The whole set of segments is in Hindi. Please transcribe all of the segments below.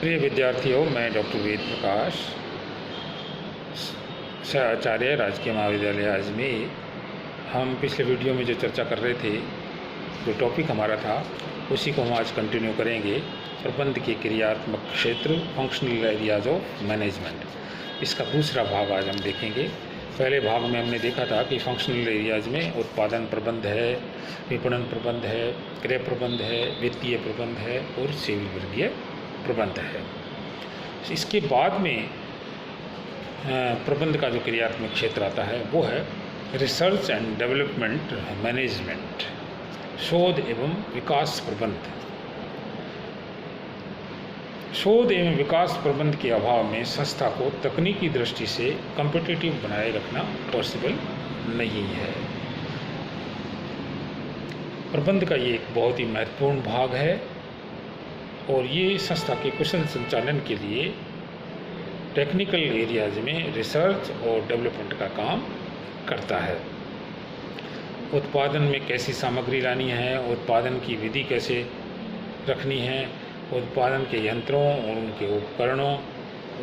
प्रिय विद्यार्थियों, मैं डॉक्टर वेद प्रकाश, सह आचार्य, राजकीय महाविद्यालय अजमेर। हम पिछले वीडियो में जो चर्चा कर रहे थे, जो टॉपिक हमारा था, उसी को हम आज कंटिन्यू करेंगे। प्रबंध के क्रियात्मक क्षेत्र, फंक्शनल एरियाज ऑफ मैनेजमेंट। इसका दूसरा भाग आज हम देखेंगे। पहले भाग में हमने देखा था कि फंक्शनल एरियाज में उत्पादन प्रबंध है, विपणन प्रबंध है, क्रय प्रबंध है, वित्तीय प्रबंध है और सेवी वर्गीय प्रबंध है। इसके बाद में प्रबंध का जो क्रियात्मक क्षेत्र आता है वो है रिसर्च एंड डेवलपमेंट मैनेजमेंट, शोध एवं विकास प्रबंध। शोध एवं विकास प्रबंध के अभाव में संस्था को तकनीकी दृष्टि से कॉम्पिटिटिव बनाए रखना पॉसिबल नहीं है। प्रबंध का ये एक बहुत ही महत्वपूर्ण भाग है और ये संस्था के कुशल संचालन के लिए टेक्निकल एरियाज में रिसर्च और डेवलपमेंट का काम करता है। उत्पादन में कैसी सामग्री लानी है, उत्पादन की विधि कैसे रखनी है, उत्पादन के यंत्रों और उनके उपकरणों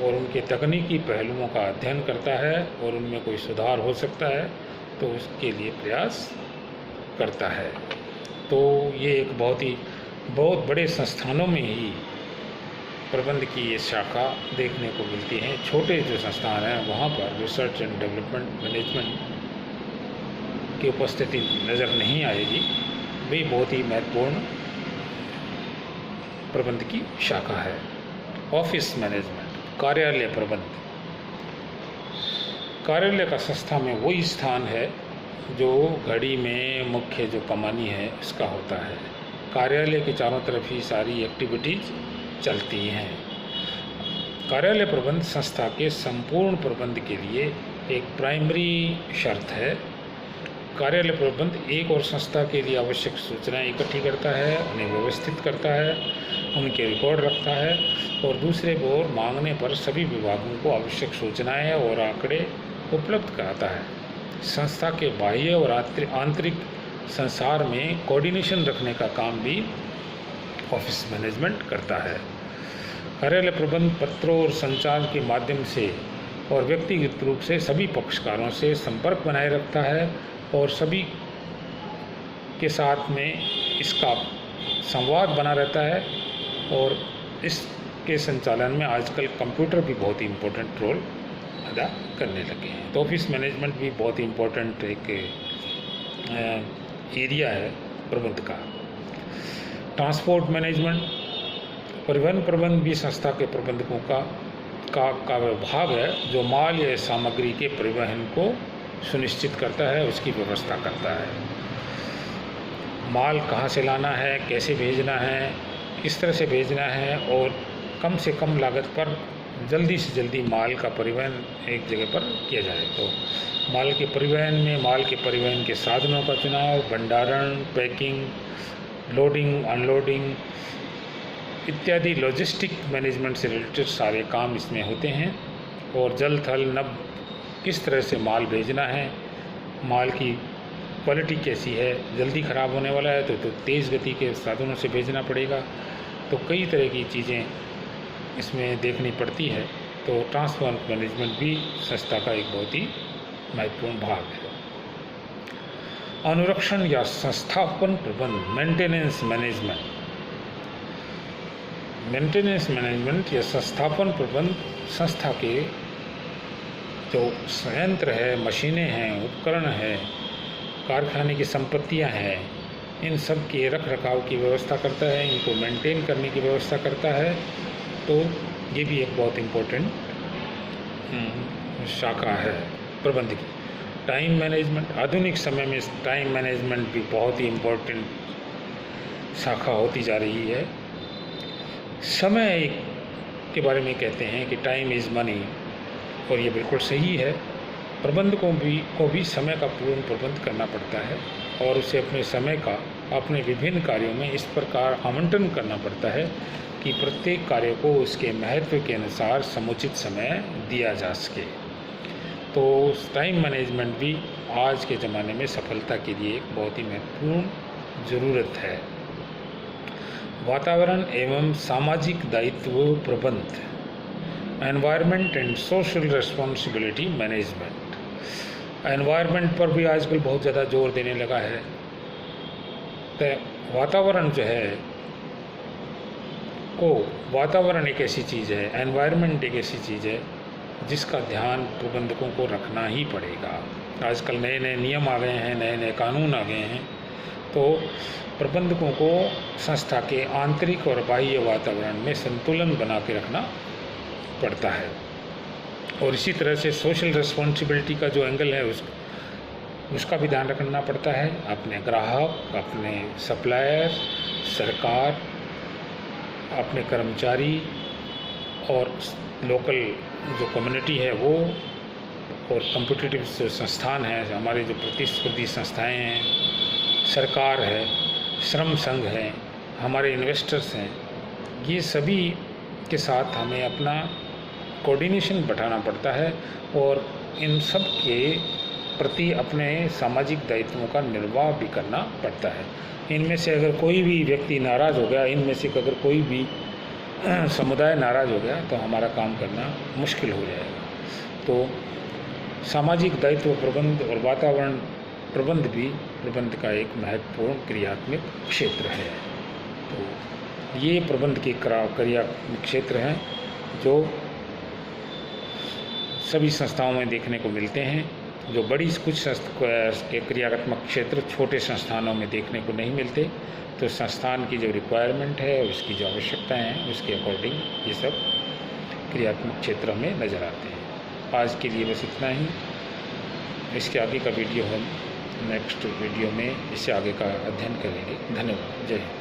और उनके तकनीकी पहलुओं का अध्ययन करता है और उनमें कोई सुधार हो सकता है तो उसके लिए प्रयास करता है। तो ये एक बहुत बड़े संस्थानों में ही प्रबंध की ये शाखा देखने को मिलती है। छोटे जो संस्थान हैं वहाँ पर रिसर्च एंड डेवलपमेंट मैनेजमेंट की उपस्थिति नज़र नहीं आएगी। वे बहुत ही महत्वपूर्ण प्रबंध की शाखा है। ऑफिस मैनेजमेंट, कार्यालय प्रबंध। कार्यालय का संस्था में वही स्थान है जो घड़ी में मुख्य जो कमानी है उसका होता है। कार्यालय के चारों तरफ ही सारी एक्टिविटीज चलती हैं। कार्यालय प्रबंध संस्था के संपूर्ण प्रबंध के लिए एक प्राइमरी शर्त है। कार्यालय प्रबंध एक और संस्था के लिए आवश्यक सूचनाएं इकट्ठी करता है, उन्हें व्यवस्थित करता है, उनके रिकॉर्ड रखता है और दूसरे ओर मांगने पर सभी विभागों को आवश्यक सूचनाएं और आंकड़े उपलब्ध कराता है। संस्था के बाह्य और आंतरिक संसार में कोऑर्डिनेशन रखने का काम भी ऑफिस मैनेजमेंट करता है। कार्यालय प्रबंध पत्रों और संचार के माध्यम से और व्यक्तिगत रूप से सभी पक्षकारों से संपर्क बनाए रखता है और सभी के साथ में इसका संवाद बना रहता है और इसके संचालन में आजकल कंप्यूटर भी बहुत ही इम्पोर्टेंट रोल अदा करने लगे हैं। तो ऑफिस मैनेजमेंट भी बहुत ही इम्पोर्टेंट एक एरिया है प्रबंध का। ट्रांसपोर्ट मैनेजमेंट, परिवहन प्रबंध भी संस्था के प्रबंधकों का विभाग है जो माल या सामग्री के परिवहन को सुनिश्चित करता है, उसकी व्यवस्था करता है। माल कहाँ से लाना है, कैसे भेजना है, किस तरह से भेजना है और कम से कम लागत पर जल्दी से जल्दी माल का परिवहन एक जगह पर किया जाए। तो माल के परिवहन के साधनों का चुनाव, भंडारण, पैकिंग, लोडिंग, अनलोडिंग इत्यादि लॉजिस्टिक मैनेजमेंट से रिलेटेड सारे काम इसमें होते हैं। और जल थल नभ किस तरह से माल भेजना है, माल की क्वालिटी कैसी है, जल्दी ख़राब होने वाला है तो तेज़ गति के साधनों से भेजना पड़ेगा। तो कई तरह की चीज़ें इसमें देखनी पड़ती है। तो ट्रांसपोर्ट मैनेजमेंट भी संस्था का एक बहुत ही महत्वपूर्ण भाग है। अनुरक्षण या संस्थापन प्रबंध, मेंटेनेंस मैनेजमेंट या संस्थापन प्रबंध संस्था के जो संयंत्र है, मशीनें हैं, उपकरण हैं, कारखाने की संपत्तियां हैं, इन सब के रख रखाव की व्यवस्था करता है, इनको मेंटेन करने की व्यवस्था करता है। तो ये भी एक बहुत इम्पोर्टेंट शाखा है प्रबंध की। टाइम मैनेजमेंट, आधुनिक समय में टाइम मैनेजमेंट भी बहुत ही इम्पोर्टेंट शाखा होती जा रही है। समय के बारे में कहते हैं कि टाइम इज़ मनी और ये बिल्कुल सही है। प्रबंधकों को भी समय का पूर्ण प्रबंध करना पड़ता है और उसे अपने समय का अपने विभिन्न कार्यों में इस प्रकार आवंटन करना पड़ता है कि प्रत्येक कार्य को उसके महत्व के अनुसार समुचित समय दिया जा सके। तो टाइम मैनेजमेंट भी आज के ज़माने में सफलता के लिए एक बहुत ही महत्वपूर्ण ज़रूरत है। वातावरण एवं सामाजिक दायित्व प्रबंध, environment and social responsibility management. Environment पर भी आजकल बहुत ज़्यादा जोर देने लगा है। तो वातावरण जो है वातावरण एक ऐसी चीज़ है, एनवायरनमेंट एक ऐसी चीज़ है जिसका ध्यान प्रबंधकों को रखना ही पड़ेगा। आजकल नए नए नियम आ गए हैं, नए नए कानून आ गए हैं, तो प्रबंधकों को संस्था के आंतरिक और बाह्य वातावरण में संतुलन बना के रखना पड़ता है। और इसी तरह से सोशल रिस्पॉन्सिबिलिटी का जो एंगल है उसका भी ध्यान रखना पड़ता है। अपने ग्राहक, अपने सप्लायर, सरकार, अपने कर्मचारी और लोकल जो कम्युनिटी है वो, और कॉम्पिटिटिव जो संस्थान है, हमारे जो प्रतिस्पर्धी संस्थाएं हैं, सरकार है, श्रम संघ है, हमारे इन्वेस्टर्स हैं, ये सभी के साथ हमें अपना कोऑर्डिनेशन बढ़ाना पड़ता है और इन सब के प्रति अपने सामाजिक दायित्वों का निर्वाह भी करना पड़ता है। इनमें से अगर कोई भी व्यक्ति नाराज़ हो गया, इनमें से अगर कोई भी समुदाय नाराज़ हो गया तो हमारा काम करना मुश्किल हो जाएगा। तो सामाजिक दायित्व प्रबंध और वातावरण प्रबंध भी प्रबंध का एक महत्वपूर्ण क्रियात्मक क्षेत्र है। तो ये प्रबंध के क्रियात्मक क्षेत्र हैं जो सभी संस्थाओं में देखने को मिलते हैं। जो बड़ी कुछ के क्रियात्मक क्षेत्र छोटे संस्थानों में देखने को नहीं मिलते। तो संस्थान की जो रिक्वायरमेंट है, उसकी जो आवश्यकताएं हैं, उसके अकॉर्डिंग ये सब क्रियात्मक क्षेत्र में नज़र आते हैं। आज के लिए बस इतना ही। इसके आगे का वीडियो हम नेक्स्ट वीडियो में इससे आगे का अध्ययन करेंगे। धन्यवाद। जय हिंद।